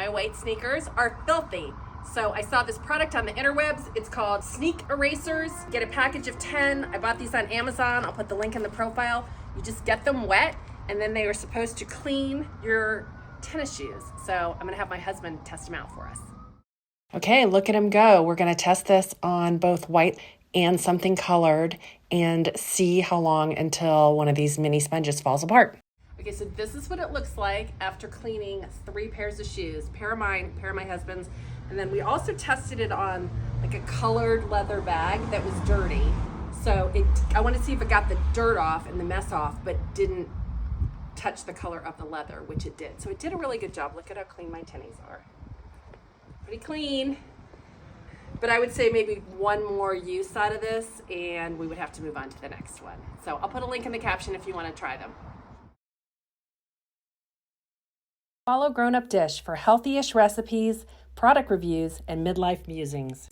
my white sneakers are filthy. So I saw this product on the interwebs. It's called SneakERASERS. Get a package of 10. I bought these on Amazon. I'll put the link in the profile. You just get them wet, and then they are supposed to clean your tennis shoes. So I'm gonna have my husband test them out for us. Okay, look at him go. We're gonna test this on both white and something colored and see how long until one of these mini sponges falls apart. Okay, so this is what it looks like after cleaning 3 pairs of shoes, pair of mine, pair of my husband's. And then we also tested it on like a colored leather bag that was dirty. So I want to see if it got the dirt off and the mess off, but didn't touch the color of the leather, which it did. So it did a really good job. Look at how clean my tennies are. Pretty clean. But I would say maybe one more use out of this and we would have to move on to the next one. So I'll put a link in the caption if you want to try them. Follow GrownupDish for healthy-ish recipes, product reviews, and midlife musings.